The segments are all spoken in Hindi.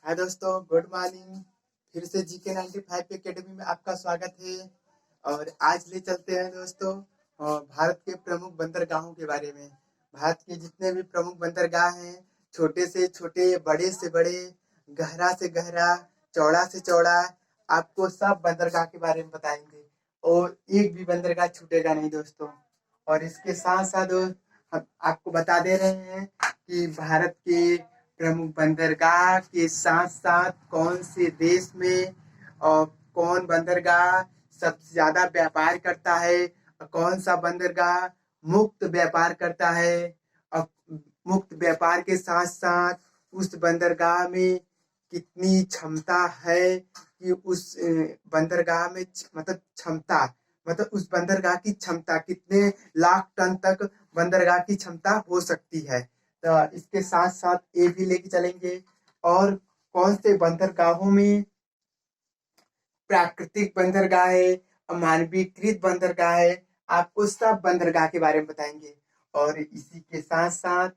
हाय दोस्तों, गुड मॉर्निंग। फिर से जीके 95 एकेडमी में आपका स्वागत है। और आज ले चलते हैं दोस्तों भारत के प्रमुख बंदरगाहों के बारे में। भारत के जितने भी प्रमुख बंदरगाह हैं, छोटे से छोटे, बड़े से बड़े, गहरा से गहरा, चौड़ा से चौड़ा, आपको सब बंदरगाह के बारे में बताएंगे और एक भी बंदरगाह छूटेगा नहीं दोस्तों। और इसके साथ साथ हम आपको बता दे रहे हैं कि भारत के प्रमुख बंदरगाह के साथ साथ कौन से देश में और कौन बंदरगाह सबसे ज्यादा व्यापार करता है और कौन सा बंदरगाह मुक्त व्यापार करता है। और मुक्त व्यापार के साथ साथ उस बंदरगाह में कितनी क्षमता है कि उस बंदरगाह में मतलब क्षमता, मतलब उस बंदरगाह की क्षमता कितने लाख टन तक बंदरगाह की क्षमता हो सकती है। तो इसके साथ साथ ये भी लेके चलेंगे और कौन से बंदरगाहों में प्राकृतिक बंदरगाह है और मानवीकृत बंदरगाह है, आपको सब बंदरगाह के बारे में बताएंगे। और इसी के साथ साथ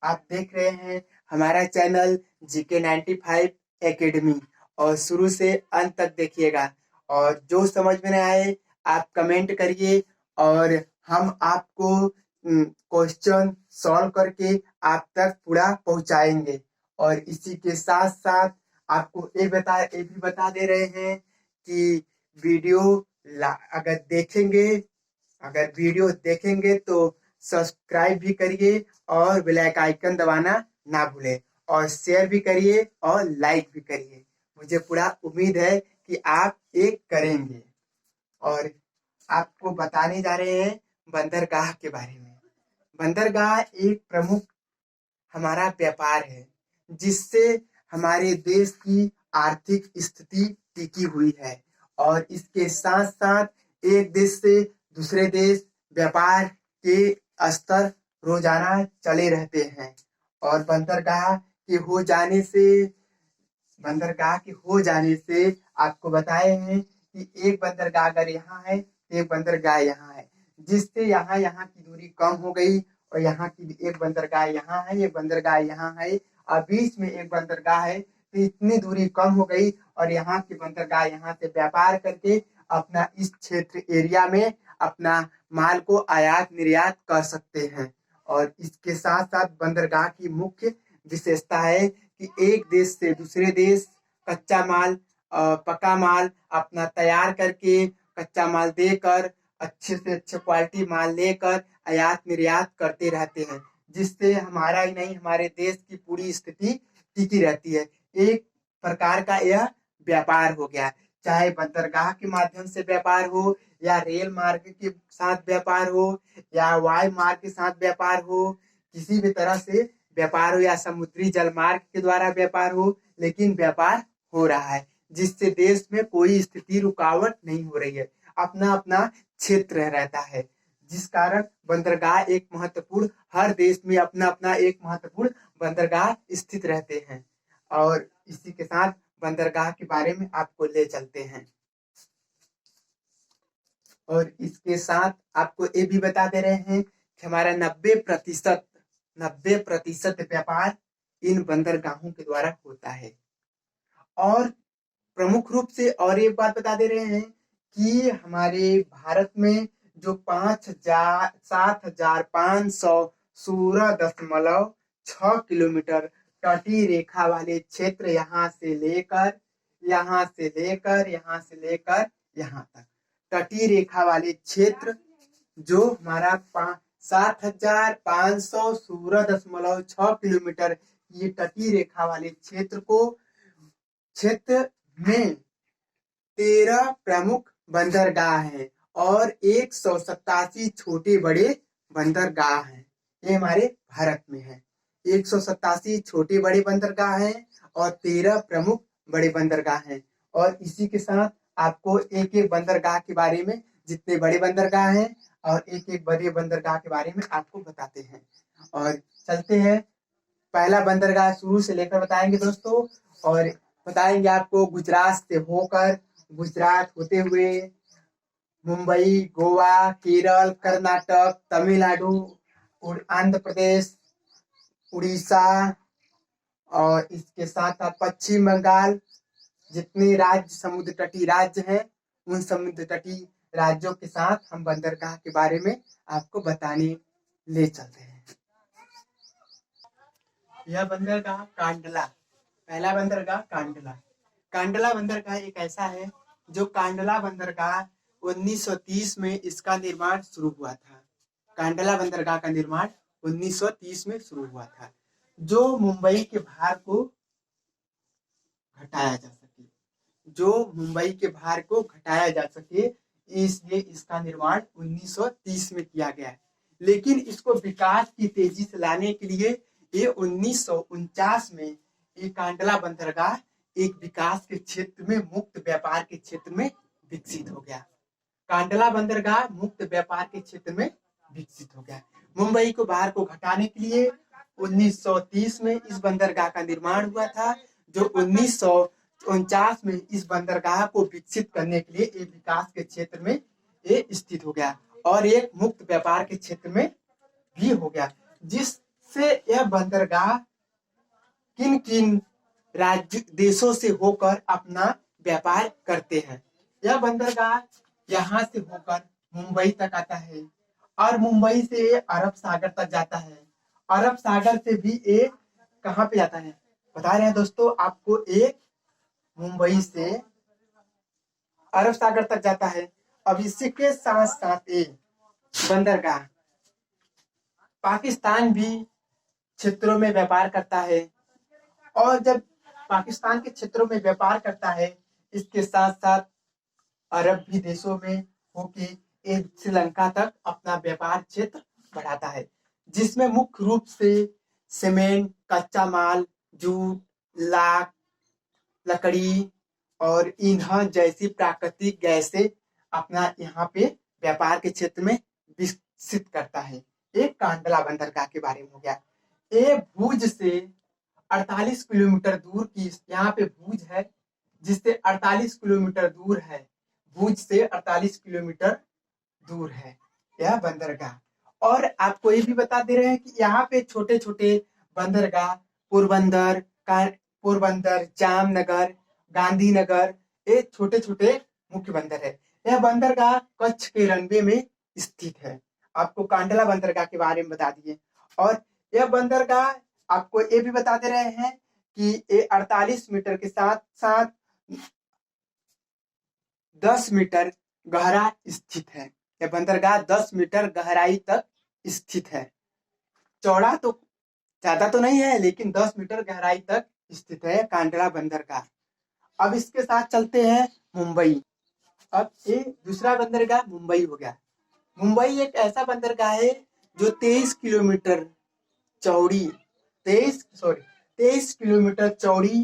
आप देख रहे हैं हमारा चैनल जीके 95 एकेडमी, और शुरू से अंत तक देखिएगा। और जो समझ में नहीं आए आप कमेंट करिए और हम आपको क्वेश्चन सॉल्व करके आप तक पूरा पहुंचाएंगे। और इसी के साथ साथ आपको ये भी बता दे रहे हैं कि वीडियो अगर वीडियो देखेंगे तो सब्सक्राइब भी करिए और बेल आइकन दबाना ना भूलें, और शेयर भी करिए और लाइक भी करिए। मुझे पूरा उम्मीद है कि आप एक करेंगे। और आपको बताने जा रहे हैं बंदरगाह के बारे में। बंदरगाह एक प्रमुख हमारा व्यापार है जिससे हमारे देश की आर्थिक स्थिति टिकी हुई है। और इसके साथ साथ एक देश से दूसरे देश व्यापार के स्तर रोजाना चले रहते हैं। और बंदरगाह के हो जाने से आपको बताए हैं कि एक बंदरगाह अगर यहाँ है, एक बंदरगाह यहाँ है, जिससे यहाँ यहाँ की दूरी कम हो गई और यहाँ की एक बंदरगाह यहाँ है, एक बंदरगाह यहाँ है और बीच में एक बंदरगाह है, तो इतनी दूरी कम हो गई और यहाँ की बंदरगाह यहाँ से व्यापार करके अपना इस क्षेत्र एरिया में अपना माल को आयात निर्यात कर सकते हैं। और इसके साथ साथ बंदरगाह की मुख्य विशेषता है कि एक देश से दूसरे देश कच्चा माल, पका माल अपना तैयार करके कच्चा माल देकर अच्छे से अच्छे क्वालिटी माल लेकर आयात निर्यात करते रहते हैं, जिससे हमारा ही नहीं हमारे देश की पूरी स्थिति टिकी रहती है। एक प्रकार का यह व्यापार हो गया, चाहे बंदरगाह के माध्यम से व्यापार हो या रेल मार्ग के साथ व्यापार हो या वायु मार्ग के साथ व्यापार हो, किसी भी तरह से व्यापार हो या समुद्री जल मार्ग के द्वारा व्यापार हो, लेकिन व्यापार हो रहा है जिससे देश में कोई स्थिति रुकावट नहीं हो रही है, अपना अपना क्षेत्र रहता है, जिस कारण बंदरगाह एक महत्वपूर्ण, हर देश में अपना अपना एक महत्वपूर्ण बंदरगाह स्थित रहते हैं। और इसी के साथ बंदरगाह के बारे में आपको ले चलते हैं। और इसके साथ आपको ये भी बता दे रहे हैं कि हमारा 90% व्यापार इन बंदरगाहों के द्वारा होता है। और प्रमुख रूप से और एक बात बता दे रहे हैं कि हमारे भारत में जो 7,516.6 तटीय रेखा वाले क्षेत्र यहाँ से लेकर यहाँ तक तटीय रेखा वाले क्षेत्र, जो हमारा 7,516.6 ये तटीय रेखा वाले क्षेत्र में 13 प्रमुख बंदरगाह हैं और 187 छोटे बड़े बंदरगाह हैं। ये हमारे भारत में है। 187 छोटे बड़े बंदरगाह हैं और 13 प्रमुख बड़े बंदरगाह हैं। और इसी के साथ आपको एक एक बंदरगाह के बारे में, जितने बड़े बंदरगाह हैं और एक एक बड़े बंदरगाह के बारे में आपको बताते हैं। और चलते हैं, पहला बंदरगाह शुरू से लेकर बताएंगे दोस्तों। और बताएंगे आपको गुजरात से होकर, गुजरात होते हुए मुंबई, गोवा, केरल, कर्नाटक, तमिलनाडु, आंध्र प्रदेश, उड़ीसा और इसके साथ साथ पश्चिम बंगाल, जितने राज्य समुद्र तटीय राज्य हैं उन समुद्र तटीय राज्यों के साथ हम बंदरगाह के बारे में आपको बताने ले चलते हैं। यह बंदरगाह कांडला, पहला बंदरगाह कांडला। कांडला बंदरगाह एक ऐसा है जो कांडला बंदरगाह 1930 में इसका निर्माण शुरू हुआ था। कांडला बंदरगाह का निर्माण 1930 में शुरू हुआ था, जो मुंबई के भार को घटाया जा सके, इसलिए इसका निर्माण 1930 में किया गया है। लेकिन इसको विकास की तेजी से लाने के लिए ये 1949 में ये कांडला बंदरगाह एक विकास के क्षेत्र में, मुक्त व्यापार के क्षेत्र में विकसित हो गया। कांडला बंदरगाह मुक्त व्यापार के क्षेत्र में विकसित हो गया। मुंबई को बाहर को घटाने के लिए 1930 में इस बंदरगाह का निर्माण हुआ था, जो 1949 में इस बंदरगाह को विकसित करने के लिए एक विकास के क्षेत्र में ये स्थित हो गया और एक मुक्त व्यापार के क्षेत्र में भी हो गया, जिससे यह बंदरगाह किन किन राज्य देशों से होकर अपना व्यापार करते हैं। यह बंदरगाह यहाँ से होकर मुंबई तक आता है और मुंबई से अरब सागर तक जाता है। अरब सागर से भी एक कहाँ पे जाता है बता रहे हैं दोस्तों आपको, एक मुंबई से अरब सागर तक जाता है। अब इसी के साथ साथ एक बंदरगाह पाकिस्तान भी क्षेत्रों में व्यापार करता है, और जब पाकिस्तान के क्षेत्रों में व्यापार करता है, इसके साथ साथ अरब भी देशों में होके श्रीलंका तक अपना व्यापार क्षेत्र बढ़ाता है, जिसमें मुख्य रूप से सीमेंट, कच्चा माल, जूट, लाख, लकड़ी और ईंधन जैसी प्राकृतिक गैसें अपना यहाँ पे व्यापार के क्षेत्र में विकसित करता है। एक कांडला बंदरगाह के बारे में हो गया। ये भुज से 48 किलोमीटर दूर की, यहाँ पे भुज है जिससे 48 किलोमीटर दूर है, भुज से 48 किलोमीटर दूर है यह बंदरगाह। और आपको ये भी बता दे रहे हैं कि यहाँ पे छोटे छोटे बंदरगाह पोरबंदर, जामनगर, गांधीनगर, ये छोटे छोटे मुख्य बंदर है। यह बंदरगाह कच्छ के रनवे में स्थित है। आपको कांडला बंदरगाह के बारे में बता दिए। और यह बंदरगाह आपको ये भी बता दे रहे हैं कि ये 48 मीटर के साथ साथ 10 मीटर गहरा स्थित है। यह बंदरगाह 10 मीटर गहराई तक स्थित है। चौड़ा तो ज्यादा तो नहीं है, लेकिन 10 मीटर गहराई तक स्थित है कांडला बंदरगाह। अब इसके साथ चलते हैं मुंबई। अब ये दूसरा बंदरगाह मुंबई हो गया। मुंबई एक ऐसा बंदरगाह है जो 23 किलोमीटर चौड़ी 23 किलोमीटर चौड़ी।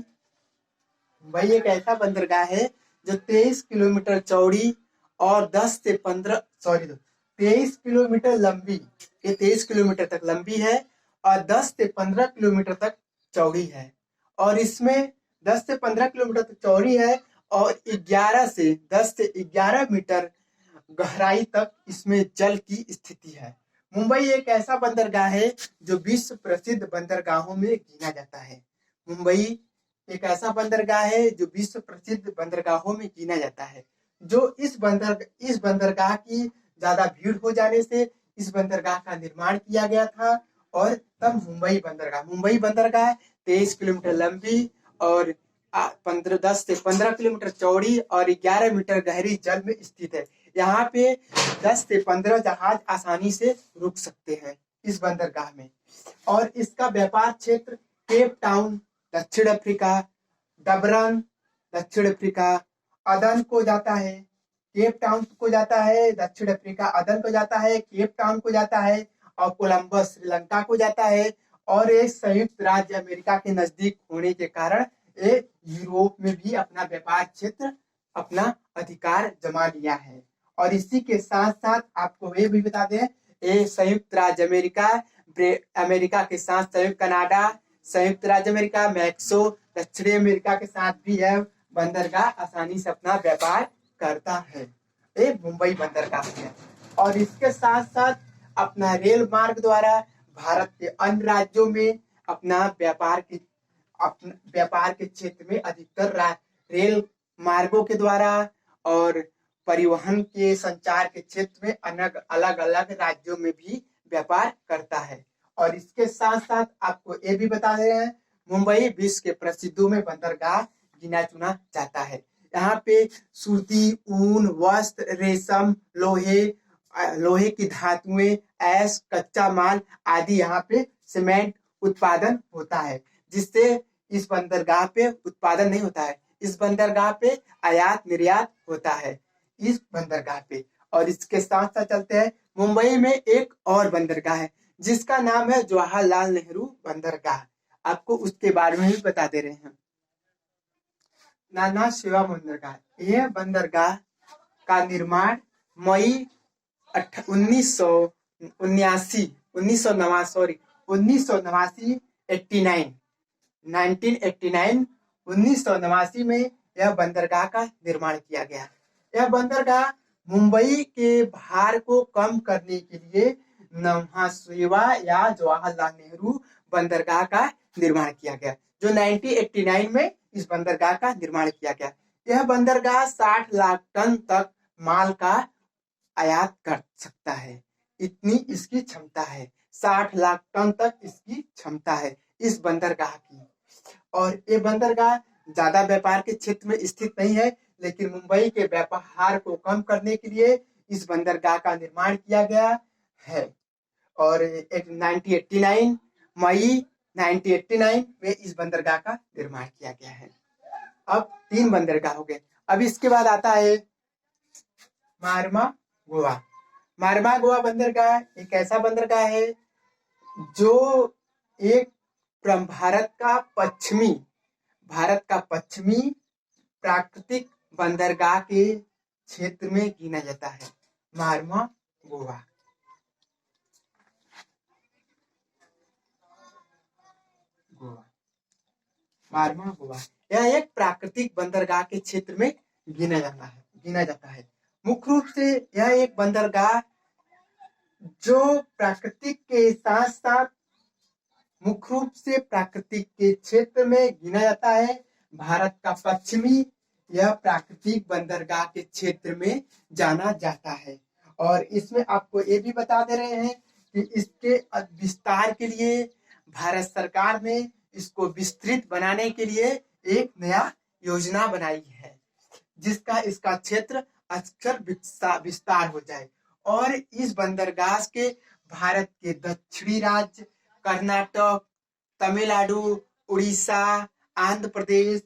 मुंबई एक ऐसा बंदरगाह है जो 23 किलोमीटर चौड़ी और 23 किलोमीटर लंबी, ये 23 किलोमीटर तक लंबी है और 10 से 15 किलोमीटर तक चौड़ी है। और इसमें 10 से 15 किलोमीटर तक चौड़ी है और 10 से 11 मीटर गहराई तक इसमें जल की स्थिति है। मुंबई एक ऐसा बंदरगाह है जो विश्व प्रसिद्ध बंदरगाहों में गिना जाता है। मुंबई एक ऐसा बंदरगाह है जो विश्व प्रसिद्ध बंदरगाहों में गिना जाता है। जो इस बंदरगाह की ज्यादा भीड़ हो जाने से इस बंदरगाह का निर्माण किया गया था और तब मुंबई बंदरगाह 23 किलोमीटर लंबी और 10 से 15 किलोमीटर चौड़ी और 11 मीटर गहरी जल में स्थित है। यहाँ पे 10 से 15 जहाज आसानी से रुक सकते हैं इस बंदरगाह में। और इसका व्यापार क्षेत्र केप टाउन दक्षिण अफ्रीका, डबरन दक्षिण अफ्रीका, अदन को जाता है, केप टाउन को जाता है दक्षिण अफ्रीका, अदन को जाता है, केप टाउन को जाता है और कोलंबस श्रीलंका को जाता है। और ये संयुक्त राज्य अमेरिका के नजदीक होने के कारण ये यूरोप में भी अपना व्यापार क्षेत्र, अपना अधिकार जमा लिया है। और इसी के साथ साथ आपको ये भी बता दें, ये संयुक्त राज्य अमेरिका के साथ संयुक्त कनाडा, संयुक्त राज्य अमेरिका, मैक्सो, दक्षिणी अमेरिका के साथ भी यह बंदरगाह आसानी से अपना व्यापार करता है। ये मुंबई बंदरगाह है। और इसके साथ साथ अपना रेल मार्ग द्वारा भारत के अन्य राज्यों में अपना व्यापार की अपने व्यापार के क्षेत्र में अधिकतर रेल मार्गों के द्वारा और परिवहन के संचार के क्षेत्र में अलग अलग राज्यों में भी व्यापार करता है। और इसके साथ साथ आपको ये भी बता दे रहे हैं, मुंबई विश्व के प्रसिद्धों में बंदरगाह गिना चुना जाता है। यहाँ पे सूती, ऊन, वस्त्र, रेशम, लोहे की धातुएं, ऐश, कच्चा माल आदि यहाँ पे सीमेंट उत्पादन होता है, जिससे इस बंदरगाह पे उत्पादन नहीं होता है, इस बंदरगाह पे आयात निर्यात होता है इस बंदरगाह पे। और इसके साथ साथ चलते हैं, मुंबई में एक और बंदरगाह है जिसका नाम है जवाहरलाल नेहरू बंदरगाह। आपको उसके बारे में भी बता दे रहे हैं। नाना शिवा बंदरगाह, यह बंदरगाह का निर्माण मई 1989 1989 में यह बंदरगाह का निर्माण किया गया। यह बंदरगाह मुंबई के भार को कम करने के लिए महासेवा या जवाहरलाल नेहरू बंदरगाह का निर्माण किया गया, जो 1989 में इस बंदरगाह का निर्माण किया गया। यह बंदरगाह 60 लाख टन तक माल का आयात कर सकता है, इतनी इसकी क्षमता है। 60 लाख टन तक इसकी क्षमता है इस बंदरगाह की। और ये बंदरगाह ज्यादा व्यापार के क्षेत्र में स्थित नहीं है, लेकिन मुंबई के व्यापार को कम करने के लिए इस बंदरगाह का निर्माण किया गया है। और 1989 मई 1989 में इस बंदरगाह का निर्माण किया गया है। अब 3 बंदरगाह हो गए। अब इसके बाद आता है मारवा गोवा। मारवा गोवा बंदरगाह एक ऐसा बंदरगाह है जो एक भारत का पश्चिमी प्राकृतिक बंदरगाह के क्षेत्र में गिना जाता है। मारवा गोवा मारवा गोवा यह एक प्राकृतिक बंदरगाह के क्षेत्र में गिना जाता है। मुख्य रूप से यह एक बंदरगाह जो प्राकृतिक के साथ साथ मुख्य रूप से प्राकृतिक के क्षेत्र में गिना जाता है। भारत का पश्चिमी यह प्राकृतिक बंदरगाह के क्षेत्र में जाना जाता है। और इसमें आपको ये भी बता दे रहे हैं कि इसके विस्तार के लिए भारत सरकार ने इसको विस्तृत बनाने के लिए एक नया योजना बनाई है, जिसका इसका क्षेत्र अक्षर विस्तार हो जाए। और इस बंदरगाह के भारत के दक्षिणी राज्य कर्नाटक, तमिलनाडु, उड़ीसा, आंध्र प्रदेश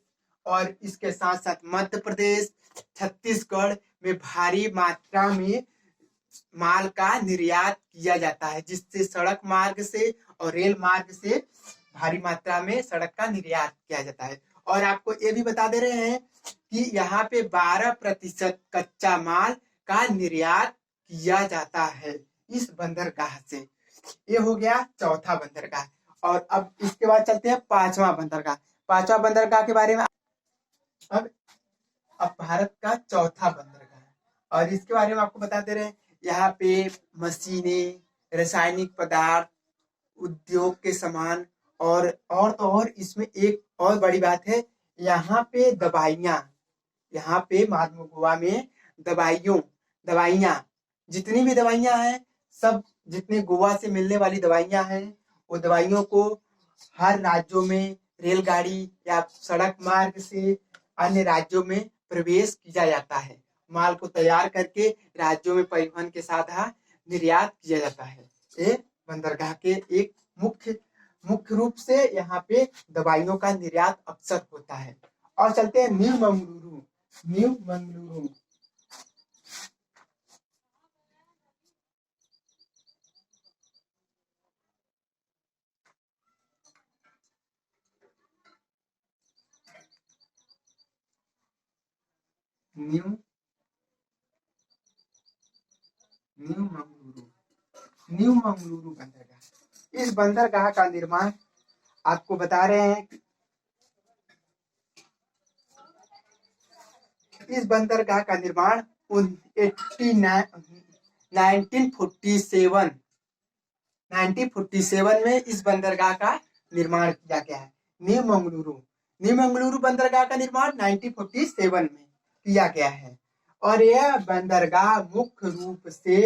और इसके साथ साथ मध्य प्रदेश, छत्तीसगढ़ में भारी मात्रा में माल का निर्यात किया जाता है, जिससे सड़क मार्ग से और रेल मार्ग से भारी मात्रा में सड़क का निर्यात किया जाता है। और आपको ये भी बता दे रहे हैं कि यहाँ पे 12% कच्चा माल का निर्यात किया जाता है इस बंदरगाह से। ये हो गया चौथा बंदरगाह। और अब इसके बाद चलते हैं 5वां बंदरगाह। 5वां बंदरगाह के बारे में अब भारत का चौथा बंदरगाह, और इसके बारे में आपको बता दे रहे हैं। यहाँ पे मशीनें, रासायनिक पदार्थ, उद्योग के सामान और तो और इसमें एक और बड़ी बात है, यहाँ पे दवाइयाँ, यहाँ पे मारवा गोवा में दवाइयाँ जितनी भी दवाइयाँ हैं, सब जितने गोवा से मिलने वाली दवाइयाँ हैं, वो दवाइयों को हर राज्यों में रेलगाड़ी या सड़क मार्ग से अन्य राज्यों में प्रवेश किया जाता है। माल को तैयार करके राज्यों में परिवहन के साथ निर्यात किया जाता है। ये बंदरगाह के एक मुख्य रूप से यहाँ पे दवाइयों का निर्यात अक्सर होता है। और चलते हैं new Mangaluru. New Mangaluru new Mangaluru बंदरगाह। इस बंदरगाह का निर्माण आपको बता रहे हैं कि इस बंदरगाह का निर्माण 1947 में इस बंदरगाह का निर्माण किया गया है। नीमंगलुरु। नीमंगलुरु बंदरगाह का निर्माण 1947 में किया गया है और यह बंदरगाह मुख्य रूप से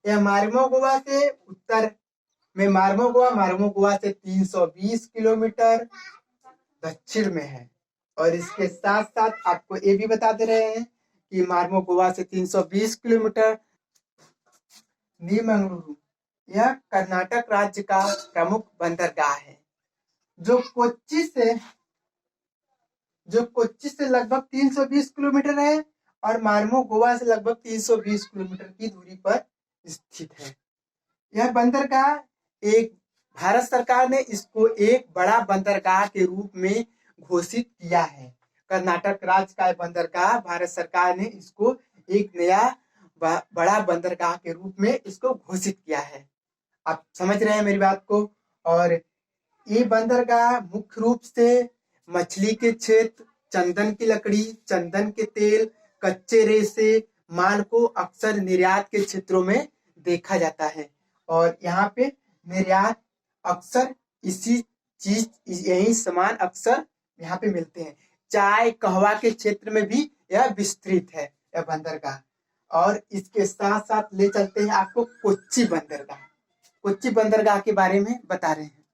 यह मार्मोगोवा से उत्तर में मार्मोगोवा से 320 किलोमीटर दक्षिण में है। और इसके साथ साथ आपको ये भी बता दे रहे हैं कि मार्मोगोवा से 320 किलोमीटर नीमंगलुरु यह कर्नाटक राज्य का प्रमुख बंदरगाह है जो कोच्चि से लगभग 320 किलोमीटर है और मार्मोगोवा से लगभग 320 किलोमीटर की दूरी पर स्थित है। यह बंदरगाह भारत सरकार ने इसको एक बड़ा बंदरगाह के रूप में घोषित किया है। कर्नाटक राज्य का बंदरगाह भारत सरकार ने इसको एक नया बड़ा बंदरगाह के रूप में इसको घोषित किया है। आप समझ रहे हैं मेरी बात को। और ये बंदरगाह मुख्य रूप से मछली के क्षेत्र, चंदन की लकड़ी, चंदन के तेल, कच्चे रेशे, माल को अक्सर निर्यात के क्षेत्रों में देखा जाता है और यहाँ पे निर्यात अक्सर यही सामान अक्सर यहाँ पे मिलते हैं। चाय कहवा के क्षेत्र में भी यह विस्तृत है यह बंदरगाह। और इसके साथ साथ ले चलते हैं आपको कोच्चि बंदरगाह। कोच्चि बंदरगाह के बारे में बता रहे हैं।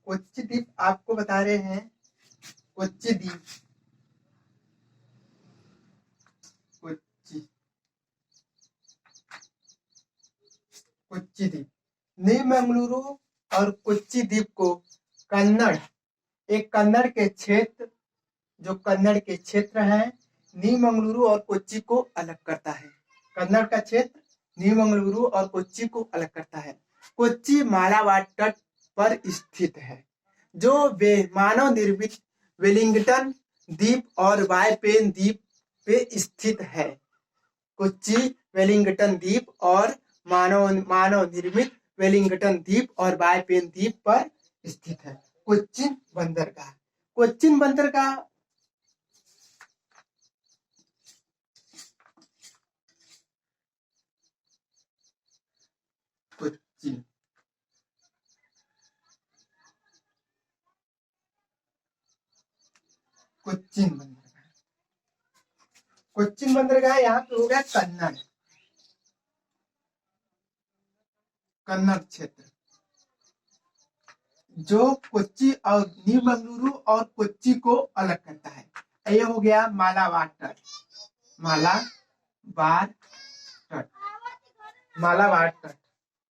कोच्चि द्वीप आपको बता रहे हैं। कोच्चि द्वीप, कोच्चि द्वीप, नीमंगलुरु और कोच्चि द्वीप को कन्नड़ के क्षेत्र, जो कन्नड़ के क्षेत्र हैं, नीमंगलुरु और कोच्चि को अलग करता है। कन्नड़ का क्षेत्र नीमंगलुरु और कोच्चि को अलग करता है। कोच्चि मालाबार तट पर स्थित है जो मानव निर्मित वेलिंगटन द्वीप और वायपेन द्वीप पे स्थित है। कोच्चि वेलिंगटन द्वीप और मानव निर्मित वेलिंगटन द्वीप और वायपेन द्वीप पर स्थित है। कोच्चिन बंदरगाह, कोच्चिन बंदरगाह कोच्चिन कोच्चिन बंदरगाह यहाँ पे हो गया कन्नड़ क्षेत्र, जो कोच्चि और नीमंगलुरु और कोच्चि को अलग करता है। ये हो गया मालाबार तट, मालाबार तट,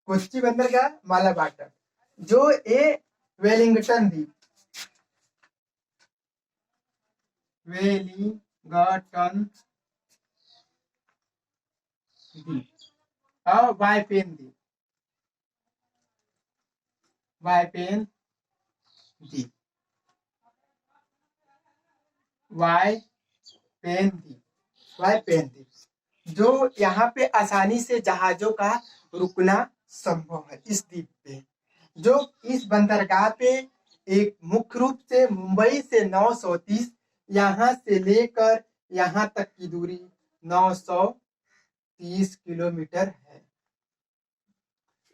कोच्चि बंदरगाह मालाबार तट, जो ये वेलिंगटन द्वीप और वायपेन द्वीप जो यहाँ पे आसानी से जहाजों का रुकना संभव है इस द्वीप पे। जो इस बंदरगाह पे एक मुख्य रूप से मुंबई से 930, यहाँ से लेकर यहाँ तक की दूरी 930 किलोमीटर है।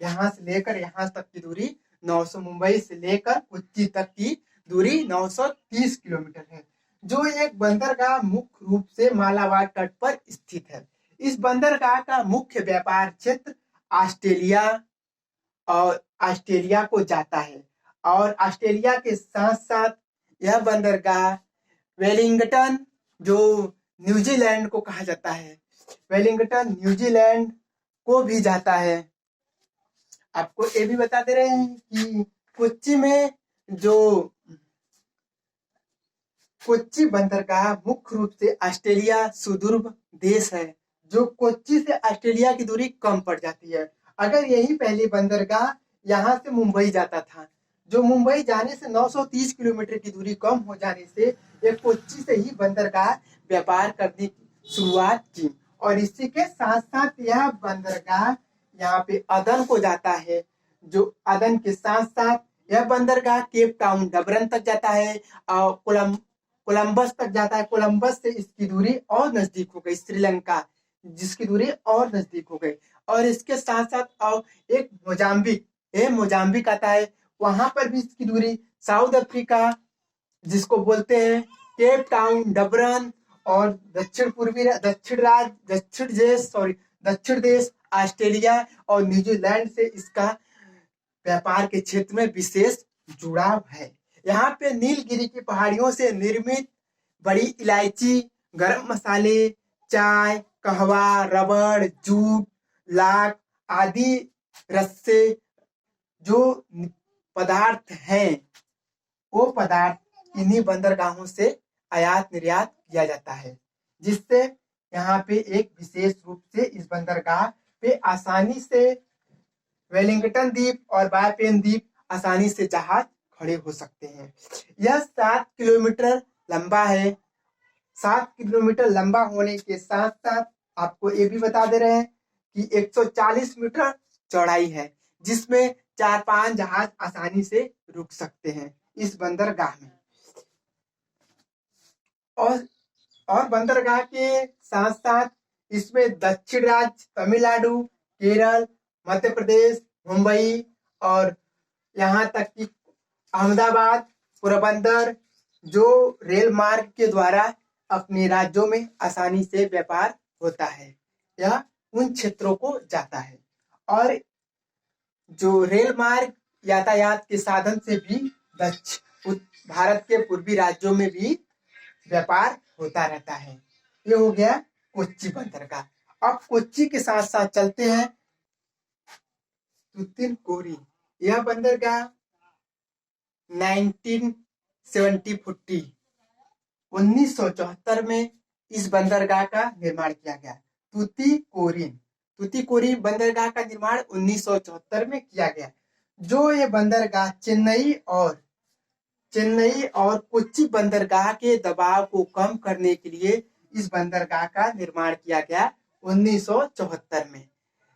यहाँ से लेकर यहाँ तक की दूरी 900, मुंबई से लेकर कोच्चि तक की दूरी 930 किलोमीटर है। जो एक बंदरगाह मुख्य रूप से मालाबार तट पर स्थित है। इस बंदरगाह का मुख्य व्यापार क्षेत्र ऑस्ट्रेलिया को जाता है और ऑस्ट्रेलिया के साथ साथ यह बंदरगाह वेलिंगटन, जो न्यूजीलैंड को कहा जाता है, वेलिंगटन न्यूजीलैंड को भी जाता है। आपको ये भी बता दे रहे हैं कि कोच्चि में जो कोच्चि बंदरगाह मुख्य रूप से ऑस्ट्रेलिया सुदूर देश है, जो कोच्चि से ऑस्ट्रेलिया की दूरी कम पड़ जाती है। अगर यही पहले बंदरगाह यहाँ से मुंबई जाता था, जो मुंबई जाने से 930 किलोमीटर की दूरी कम हो जाने से ये कोच्चि से ही बंदरगाह व्यापार करने की शुरुआत की। और इसी के साथ साथ यह बंदरगाह यहाँ पे अदन को जाता है, जो अदन के साथ साथ यह बंदरगाह केप टाउन डबरन तक जाता है और कोलंबस तक जाता है। कोलंबस से इसकी दूरी और नजदीक हो गई, श्रीलंका जिसकी दूरी और नजदीक हो गई। और इसके साथ साथ और एक मोजाम्बिक आता है, वहां पर भी इसकी दूरी साउथ अफ्रीका जिसको बोलते हैं केप टाउन, डबरन, और दक्षिण देश ऑस्ट्रेलिया और न्यूजीलैंड से इसका व्यापार के क्षेत्र में विशेष जुड़ाव है। यहाँ पे नीलगिरी की पहाड़ियों से निर्मित बड़ी इलायची, गरम मसाले, चाय, कहवा, रबड़, जूट, लाख आदि रस से जो पदार्थ हैं वो पदार्थ इन्हीं बंदरगाहों से आयात निर्यात किया जाता है, जिससे यहाँ पे एक विशेष रूप से इस बंदरगाह पे आसानी से वेलिंगटन द्वीप और बायपेन द्वीप आसानी से जहाज खड़े हो सकते हैं। यह 7 किलोमीटर लंबा है। 7 किलोमीटर लंबा होने के साथ साथ आपको ये भी बता दे रहे हैं कि 140 मीटर चौड़ाई है, जिसमें 4-5 जहाज आसानी से रुक सकते हैं इस बंदरगाह में। और बंदरगाह के साथ साथ इसमें दक्षिण राज्य तमिलनाडु, केरल, मध्य प्रदेश, मुंबई और यहाँ तक कि अहमदाबाद, पोरबंदर जो रेल मार्ग के द्वारा अपने राज्यों में आसानी से व्यापार होता है, यह उन क्षेत्रों को जाता है। और जो रेल मार्ग यातायात के साधन से भी भारत के पूर्वी राज्यों में भी व्यापार होता रहता है। ये हो गया कोच्चि बंदरगाह। अब कोच्चि के साथ साथ चलते हैं तुतिनकोरी। यह बंदरगाह 1974 में इस बंदरगाह का निर्माण किया गया। तुतिकोरिन बंदरगाह का निर्माण 1974 में किया गया। जो ये बंदरगाह चेन्नई और कोच्चि बंदरगाह के दबाव को कम करने के लिए इस बंदरगाह का निर्माण किया गया 1974 में।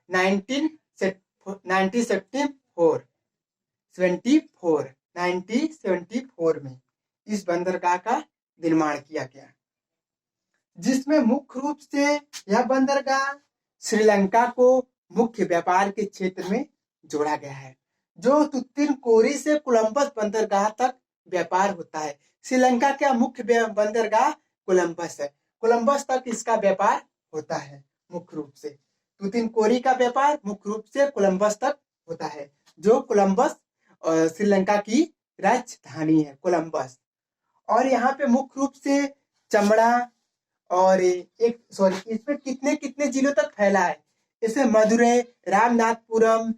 1974 में इस बंदरगाह का निर्माण किया गया, जिसमें मुख्य रूप से यह बंदरगाह श्रीलंका को मुख्य व्यापार के क्षेत्र में जोड़ा गया है। जो तुतिनकोरी से कोलंबस बंदरगाह तक व्यापार होता है। श्रीलंका का मुख्य बंदरगाह कोलंबस है। कोलंबस तक इसका व्यापार होता है मुख्य रूप से। तुतिनकोरी का व्यापार मुख्य रूप से कोलंबस तक होता है, जो कोलंबस श्रीलंका की राजधानी है कोलंबस। और यहाँ पे मुख्य रूप से चमड़ा और इसमें कितने कितने जिलों तक फैला है। इसमें मदुरै, रामनाथपुरम,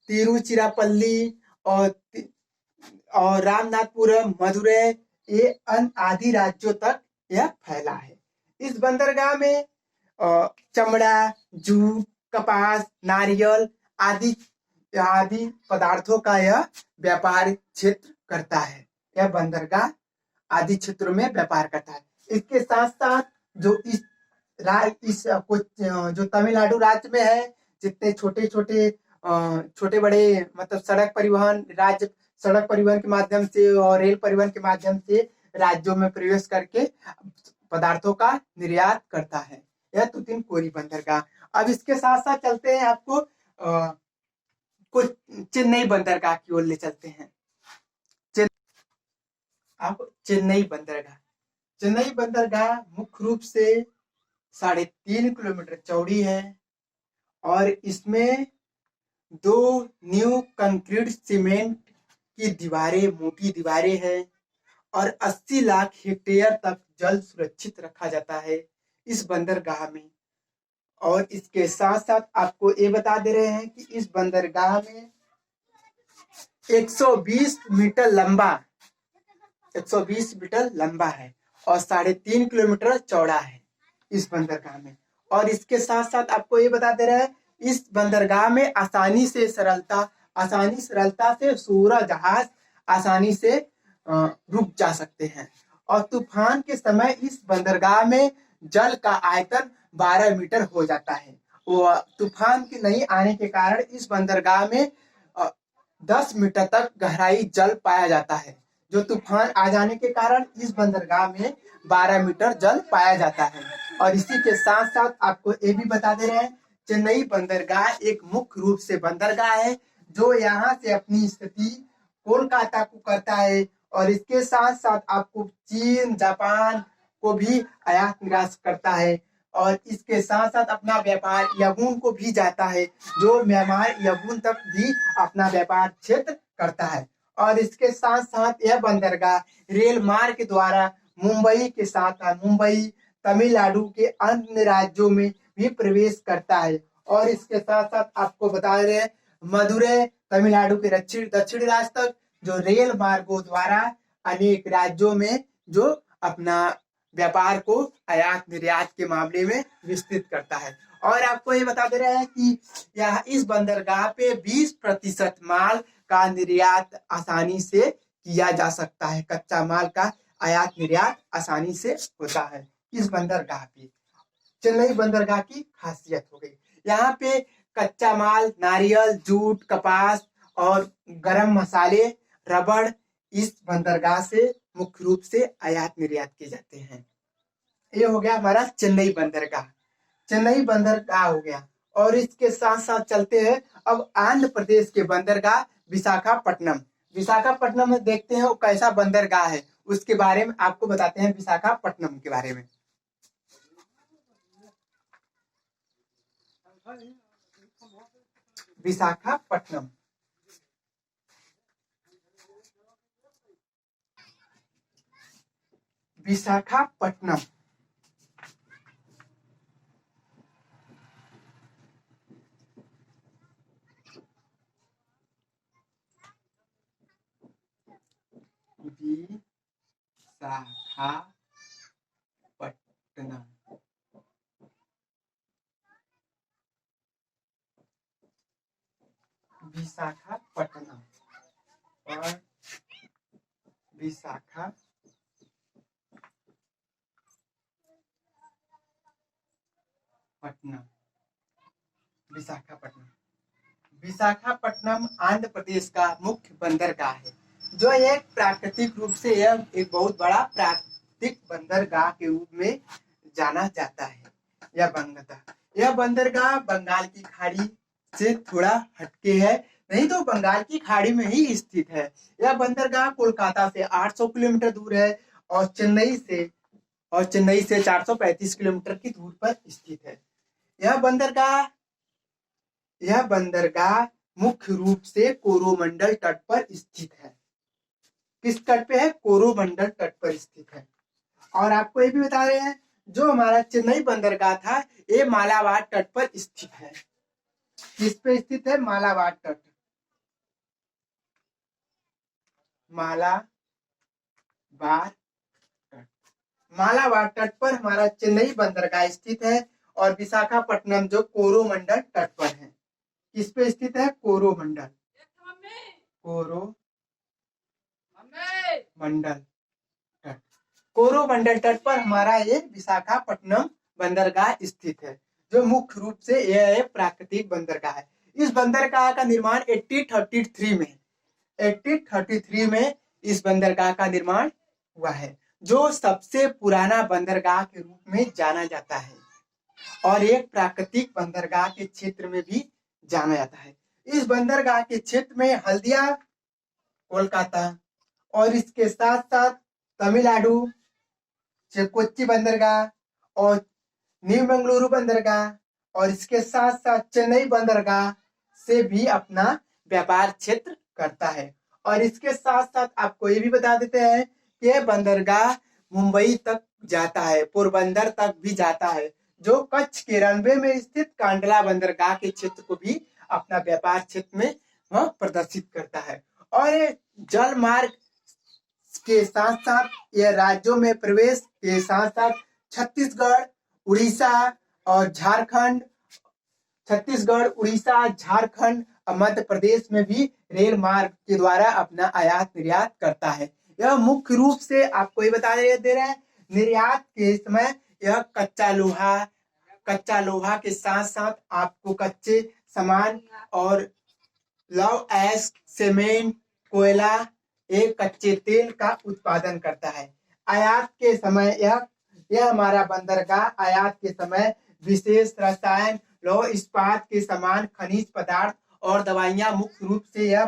तिरुचिरापल्ली और रामनाथपुरम, मदुरै, ये आदि राज्यों तक यह फैला है। इस बंदरगाह में चमड़ा, जूट, कपास, नारियल आदि पदार्थों का यह व्यापार क्षेत्र करता है। यह बंदरगाह आदि क्षेत्रों में व्यापार करता है। इसके साथ साथ जो जो तमिलनाडु राज्य में है, जितने छोटे बड़े मतलब सड़क परिवहन के माध्यम से और रेल परिवहन के माध्यम से राज्यों में प्रवेश करके पदार्थों का निर्यात करता है यह तुतिनकोरी बंदरगाह। अब इसके साथ साथ चलते हैं आपको कुछ चेन्नई बंदरगाह की ओर ले चलते हैं। चेन्नई बंदरगाह मुख्य रूप से 3.5 किलोमीटर चौड़ी है और इसमें 2 न्यू कंक्रीट सीमेंट की मोटी दीवारें हैं और 80 लाख हेक्टेयर तक जल सुरक्षित रखा जाता है इस बंदरगाह में। और इसके साथ साथ आपको ये बता दे रहे हैं कि इस बंदरगाह में 120 मीटर लंबा है और 3.5 किलोमीटर चौड़ा है इस बंदरगाह में। और इसके साथ साथ आपको ये बता दे रहे हैं इस बंदरगाह में आसानी सरलता से 16 जहाज आसानी से रुक जा सकते हैं। और तूफान के समय इस बंदरगाह में जल का आयतन 12 मीटर हो जाता है। वो तूफान के नहीं आने के कारण इस बंदरगाह में 10 मीटर तक गहराई जल पाया जाता है, जो तूफान आ जाने के कारण इस बंदरगाह में 12 मीटर जल पाया जाता है। और इसी के साथ साथ आपको ये भी बता दे रहे हैं, चेन्नई बंदरगाह एक मुख्य रूप से बंदरगाह है जो यहाँ से अपनी स्थिति कोलकाता को करता है। और इसके साथ साथ आपको चीन, जापान को भी आयात निर्यात करता है। और इसके साथ साथ अपना व्यापार यगुन को भी जाता है, जो म्यांमार यगुन तक भी अपना व्यापार क्षेत्र करता है। और इसके साथ साथ यह बंदरगाह रेल मार्ग के द्वारा मुंबई के साथ मुंबई, तमिलनाडु के अन्य राज्यों में भी प्रवेश करता है। और इसके साथ साथ आपको बता रहे हैं, मदुरै तमिलनाडु के दक्षिणी राज्य तक जो रेल मार्गों द्वारा अनेक राज्यों में जो अपना व्यापार को आयात निर्यात के मामले में विस्तृत करता है। और आपको ये बता दे रहे हैं कि यह इस बंदरगाह पे 20% माल का निर्यात आसानी से किया जा सकता है। कच्चा माल का आयात निर्यात आसानी से होता है इस बंदरगाह पे। चेन्नई बंदरगाह की खासियत हो गई, यहाँ पे कच्चा माल, नारियल, जूट, कपास और गरम मसाले, रबड़ इस बंदरगाह से मुख्य रूप से आयात निर्यात किए जाते हैं। ये हो गया हमारा चेन्नई बंदरगाह। चेन्नई बंदरगाह हो गया। और इसके साथ साथ चलते हैं अब आंध्र प्रदेश के बंदरगाह विशाखापट्टनम। विशाखापट्टनम में देखते हैं वो कैसा बंदरगाह है, उसके बारे में आपको बताते हैं विशाखापट्टनम के बारे में। विशाखापट्टनम विशाखापट्टनम विशाखापट्टनम विशाखापट्टनम और विशाखापट्टनम विशाखापट्टनम आंध्र प्रदेश का मुख्य बंदरगाह है, जो एक प्राकृतिक रूप से यह एक बहुत बड़ा प्राकृतिक बंदरगाह के रूप में जाना जाता है। यह बंदरगाह बंगाल की खाड़ी से थोड़ा हटके है, नहीं तो बंगाल की खाड़ी में ही स्थित है। यह बंदरगाह कोलकाता से 800 किलोमीटर दूर है और चेन्नई से 435 किलोमीटर की दूर पर स्थित है। यह बंदरगाह मुख्य रूप से कोरोमंडल तट पर स्थित है। किस तट पे है? कोरोमंडल तट पर स्थित है। और आपको ये भी बता रहे हैं, जो हमारा चेन्नई बंदरगाह था ये मालाबार तट पर स्थित है। किस पे स्थित है? मालाबार तट। मालाबार तट पर हमारा चेन्नई बंदरगाह स्थित है। और विशाखापट्टनम जो कोरोमंडल तट पर है। किस पे स्थित है? कोरोमंडल तट। कोरोमंडल तट पर हमारा ये विशाखापट्टनम बंदरगाह स्थित है, जो मुख्य रूप से यह एक प्राकृतिक बंदरगाह है। इस बंदरगाह का निर्माण 1833 में इस बंदरगाह का निर्माण हुआ है, जो सबसे पुराना बंदरगाह के रूप में जाना जाता है और एक प्राकृतिक बंदरगाह के क्षेत्र में भी जाना जाता है। इस बंदरगाह के क्षेत्र में हल्दिया, कोलकाता और इसके साथ साथ तमिलनाडु कोच्चि बंदरगाह और न्यू मंगलुरु बंदरगाह और इसके साथ साथ चेन्नई बंदरगाह से भी अपना व्यापार क्षेत्र करता है। और इसके साथ साथ आपको ये भी बता देते हैं कि यह बंदरगाह मुंबई तक जाता है, पोरबंदर तक भी जाता है, जो कच्छ के रनवे में स्थित कांडला बंदरगाह के क्षेत्र को भी अपना व्यापार क्षेत्र में प्रदर्शित करता है। और ये जल मार्ग के साथ साथ यह राज्यों में प्रवेश के साथ साथ छत्तीसगढ़, उड़ीसा, झारखंड और मध्य प्रदेश में भी रेल मार्ग के द्वारा अपना आयात निर्यात करता है। यह मुख्य रूप से आपको ये बता दे रहे हैं, निर्यात के समय यह कच्चा लोहा के साथ साथ आपको कच्चे सामान और लौह अयस्क, सीमेंट, कोयला एक कच्चे तेल का उत्पादन करता है। आयात के समय यह हमारा बंदरगाह आयात के समय विशेष रसायन, लौह इस्पात के समान खनिज पदार्थ और दवाइयां मुख्य रूप से यह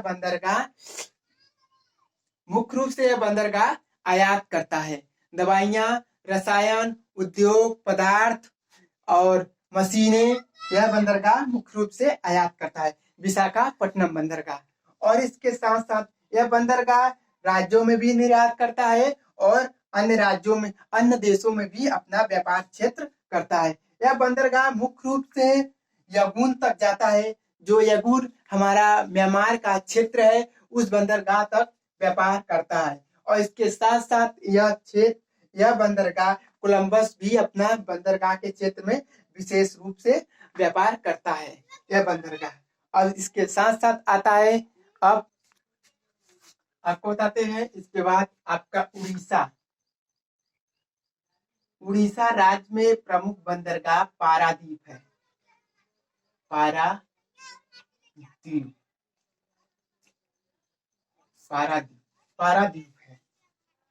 बंदरगाह आयात करता है। दवाइयां, रसायन, उद्योग पदार्थ और मशीनें यह बंदरगाह मुख्य रूप से आयात करता है। विशाखापट्टनम बंदरगाह। और इसके साथ साथ यह बंदरगाह राज्यों में भी निर्यात करता है और अन्य देशों में भी अपना व्यापार क्षेत्र करता है। यह बंदरगाह मुख्य रूप से यगुन तक जाता है। जो यगुन हमारा म्यांमार का क्षेत्र है, उस बंदरगाह तक व्यापार करता है। और इसके साथ साथ यह बंदरगाह कोलंबस भी अपना बंदरगाह के क्षेत्र में विशेष रूप से व्यापार करता है यह बंदरगाह। और इसके साथ साथ आता है, अब आपको बताते हैं, इसके बाद आपका उड़ीसा राज्य में प्रमुख बंदरगाह पारादीप है। पारादीप है।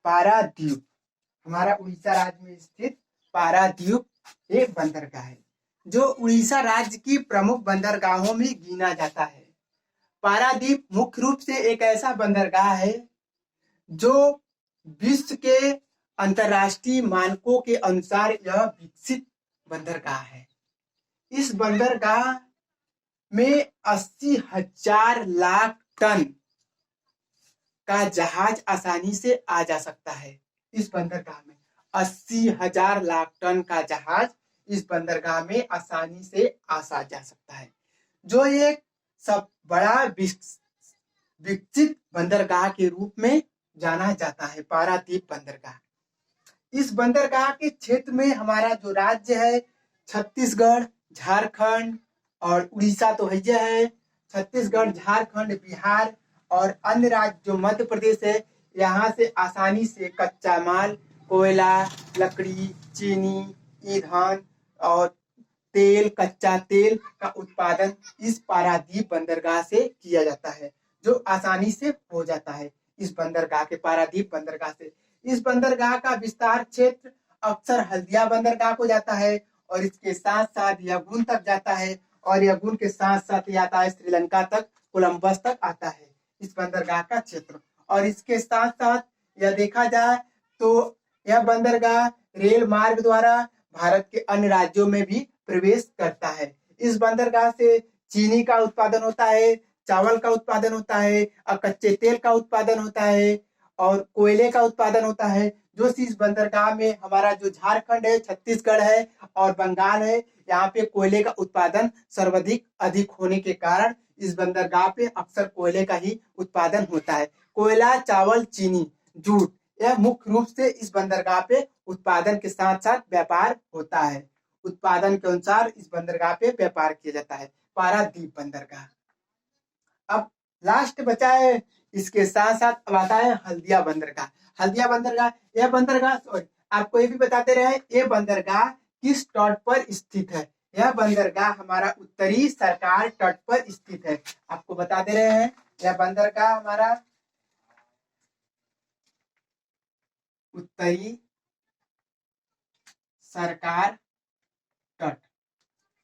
पारादीप हमारा उड़ीसा राज्य में स्थित पारादीप एक बंदरगाह है जो उड़ीसा राज्य की प्रमुख बंदरगाहों में गिना जाता है। पारादीप मुख्य रूप से एक ऐसा बंदरगाह है जो विश्व के अंतर्राष्ट्रीय मानकों के अनुसार यह विकसित बंदरगाह है। इस बंदरगाह में 80,000 लाख टन का जहाज आसानी से आ जा सकता है। इस बंदरगाह में 80,000 लाख टन का जहाज इस बंदरगाह में आसानी से आ जा सकता है, जो एक सब बड़ा विकसित बंदरगाह के रूप में जाना जाता है। पारादीप बंदरगाह। इस बंदरगाह के क्षेत्र में हमारा जो राज्य है, छत्तीसगढ़, झारखंड और उड़ीसा तो है। छत्तीसगढ़, झारखंड, बिहार और अन्य राज्य जो मध्य प्रदेश है, यहाँ से आसानी से कच्चा माल, कोयला, लकड़ी, चीनी, ईंधन और तेल, कच्चा तेल का उत्पादन इस पारादीप बंदरगाह से किया जाता है, जो आसानी से हो जाता है इस बंदरगाह के पारादीप बंदरगाह से। इस बंदरगाह का विस्तार क्षेत्र अक्सर हल्दिया बंदरगाह को जाता है और इसके साथ साथ यगुन तक जाता है और यगुन के साथ साथ ये आता है श्रीलंका तक, कोलंबस तक आता है इस बंदरगाह का क्षेत्र। और इसके साथ साथ यह देखा जाए तो यह बंदरगाह रेल मार्ग द्वारा भारत के अन्य राज्यों में भी प्रवेश करता है। इस बंदरगाह से चीनी का उत्पादन होता है, चावल का उत्पादन होता है और कच्चे तेल का उत्पादन होता है और कोयले का उत्पादन होता है, जो इस बंदरगाह में हमारा जो झारखंड है, छत्तीसगढ़ है और बंगाल है, यहाँ पे कोयले का उत्पादन सर्वाधिक अधिक होने के कारण इस बंदरगाह पे अक्सर कोयले का ही उत्पादन होता है। कोयला, चावल, चीनी, जूट, यह मुख्य रूप से इस बंदरगाह पे उत्पादन के साथ साथ व्यापार होता है। उत्पादन के अनुसार इस बंदरगाह पे व्यापार किया जाता है। पारादीप बंदरगाह। अब लास्ट बचा है, इसके साथ साथ अब आता है हल्दिया बंदरगाह। हल्दिया बंदरगाह, यह बंदरगाह आपको ये भी बताते रहे, ये बंदरगाह किस तट पर स्थित है। यह बंदरगाह हमारा उत्तरी सरकार तट पर स्थित है। आपको बता दे रहे हैं, यह बंदरगाह हमारा उत्तरी सरकार तट,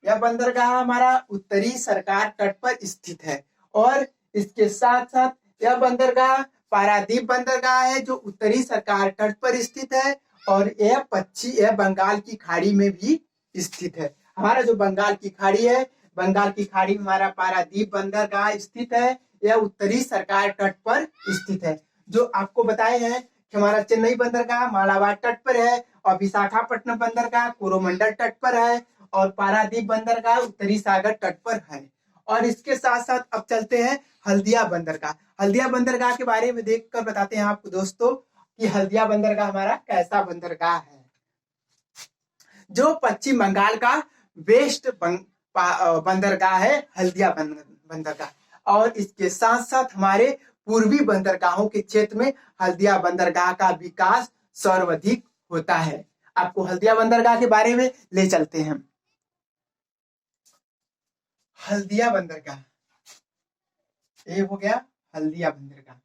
यह बंदरगाह हमारा उत्तरी सरकार तट पर स्थित है। और इसके साथ साथ यह बंदरगाह पारादीप बंदरगाह है जो उत्तरी सरकार तट पर स्थित है और यह बंगाल की खाड़ी में भी स्थित है। हमारा जो बंगाल की खाड़ी है, बंगाल की खाड़ी में हमारा पारादीप बंदरगाह स्थित है। यह उत्तरी सरकार तट पर स्थित है। जो आपको बताए हैं कि हमारा चेन्नई बंदरगाह मालाबार तट पर है और विशाखापट्टनम बंदरगाह कोरोमंडल तट पर है और पारादीप बंदरगाह उत्तरी सागर तट पर है। और इसके साथ साथ अब चलते हैं हल्दिया बंदरगाह। हल्दिया बंदरगाह के बारे में देखकर बताते हैं आपको दोस्तों कि हल्दिया बंदरगाह हमारा कैसा बंदरगाह है। जो पश्चिम बंगाल का वेस्ट बंदरगाह है हल्दिया बंदरगाह। और इसके साथ साथ हमारे पूर्वी बंदरगाहों के क्षेत्र में हल्दिया बंदरगाह का विकास सर्वाधिक होता है। आपको हल्दिया बंदरगाह के बारे में ले चलते हैं। हल्दिया बंदरगाह, ये हो गया हल्दिया बंदरगाह।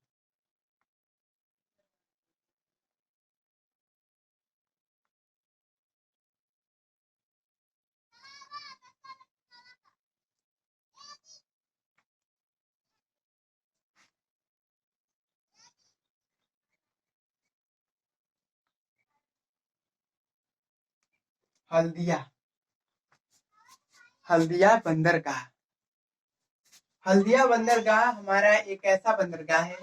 हल्दिया हल्दिया बंदरगाह। हल्दिया बंदरगाह हमारा एक ऐसा बंदरगाह है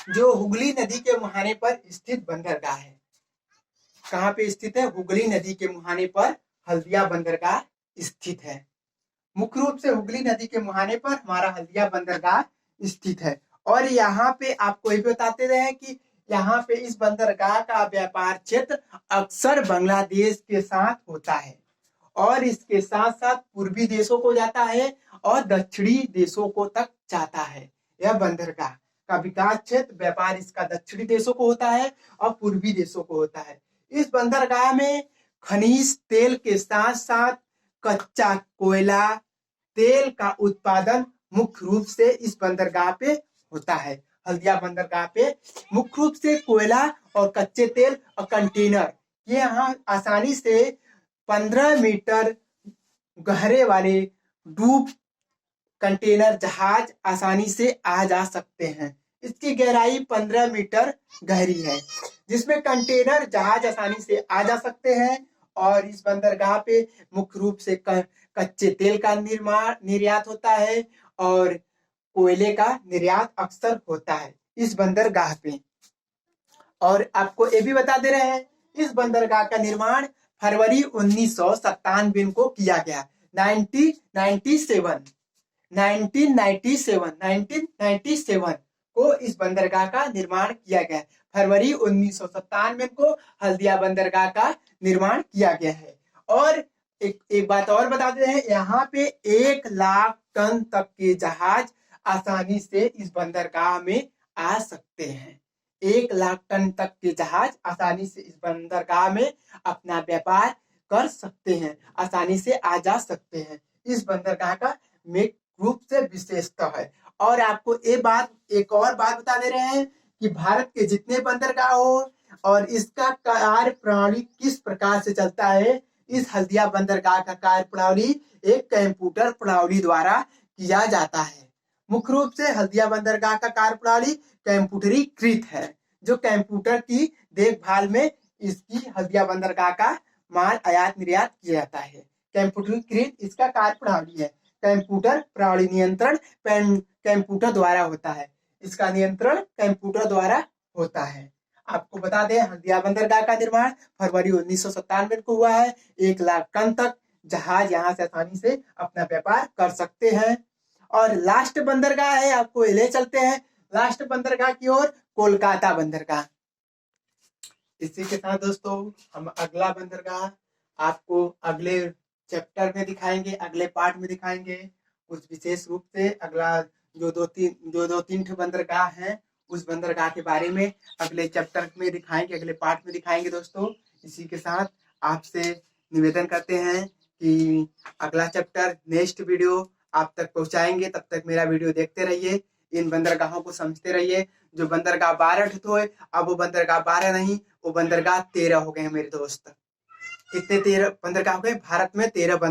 जो हुगली नदी के मुहाने पर स्थित बंदरगाह है। कहाँ पे स्थित है? हुगली नदी के मुहाने पर हल्दिया बंदरगाह स्थित है। मुख्य रूप से हुगली नदी के मुहाने पर हमारा हल्दिया बंदरगाह स्थित है। और यहाँ पे आपको ये बताते रहे कि यहाँ पे इस बंदरगाह का व्यापार क्षेत्र अक्सर बांग्लादेश के साथ होता है और इसके साथ साथ पूर्वी देशों को जाता है और दक्षिणी देशों को तक जाता है। यह बंदरगाह का विकास क्षेत्र व्यापार इसका दक्षिणी देशों को होता है और पूर्वी देशों को होता है। इस बंदरगाह में खनिज तेल के साथ साथ कच्चा कोयला, तेल का उत्पादन मुख्य रूप से इस बंदरगाह पे होता है। हल्दिया बंदरगाह पे मुख्य रूप से कोयला और कच्चे तेल और कंटेनर ये यहाँ आसानी से 15 मीटर गहरे वाले डूब कंटेनर जहाज आसानी से आ जा सकते हैं। इसकी गहराई 15 मीटर गहरी है जिसमें कंटेनर जहाज आसानी से आ जा सकते हैं। और इस बंदरगाह पे मुख्य रूप से कच्चे तेल का निर्यात होता है और कोयले का निर्यात अक्सर होता है इस बंदरगाह पे। और आपको ये भी बता दे रहे हैं इस बंदरगाह का निर्माण फरवरी 1997 को किया गया। 1997 को इस बंदरगाह का निर्माण किया गया। फरवरी 1997 को हल्दिया बंदरगाह का निर्माण किया गया है। और एक बात और बता दे रहे हैं, यहाँ पे 1 लाख टन तक के जहाज आसानी से इस बंदरगाह में आ सकते हैं। 1 लाख टन तक के जहाज आसानी से इस बंदरगाह में अपना व्यापार कर सकते हैं, आसानी से आ जा सकते हैं। इस बंदरगाह का मुख्य रूप से विशेषता है। और आपको एक और बात बता दे रहे हैं कि भारत के जितने बंदरगाह हो और इसका कार्य प्रणाली किस प्रकार से चलता है। इस हल्दिया बंदरगाह का कार्य प्रणाली एक कंप्यूटर प्रणाली द्वारा किया जाता है। मुख्य रूप से हल्दिया बंदरगाह का कार्य प्रणाली कंप्यूटरीकृत है, जो कंप्यूटर की देखभाल में इसकी हल्दिया बंदरगाह का माल आयात निर्यात किया जाता है। कंप्यूटरीकृत इसका कार्य प्रणाली है। कंप्यूटर प्रणाली नियंत्रण कंप्यूटर द्वारा होता है। इसका नियंत्रण कंप्यूटर द्वारा होता है। आपको बता दें हल्दिया बंदरगाह का निर्माण फरवरी 1997 को हुआ है। 1 लाख टन तक जहाज यहाँ से आसानी से अपना व्यापार कर सकते हैं। और लास्ट बंदरगाह है, आपको ले चलते हैं लास्ट बंदरगाह की ओर, कोलकाता बंदरगाह। इसी के साथ दोस्तों हम अगला बंदरगाह आपको अगले चैप्टर में दिखाएंगे, अगले पार्ट में दिखाएंगे। कुछ विशेष रूप से अगला जो दो तीन बंदरगाह हैं उस बंदरगाह के बारे में अगले चैप्टर में दिखाएंगे, अगले पार्ट में दिखाएंगे दोस्तों। इसी के साथ आपसे निवेदन करते हैं कि अगला चैप्टर नेक्स्ट वीडियो आप तक पहुंचाएंगे। तब तक मेरा वीडियो देखते रहिए, इन बंदरगाहों को समझते रहिए। जो बंदरगाह 12 ठो है, अब वो बंदरगाह 12 नहीं, वो बंदरगाह 13 हो गए हैं मेरे दोस्त। कितने 13 बंदरगाह हो गए? भारत में 13 बंदरगाह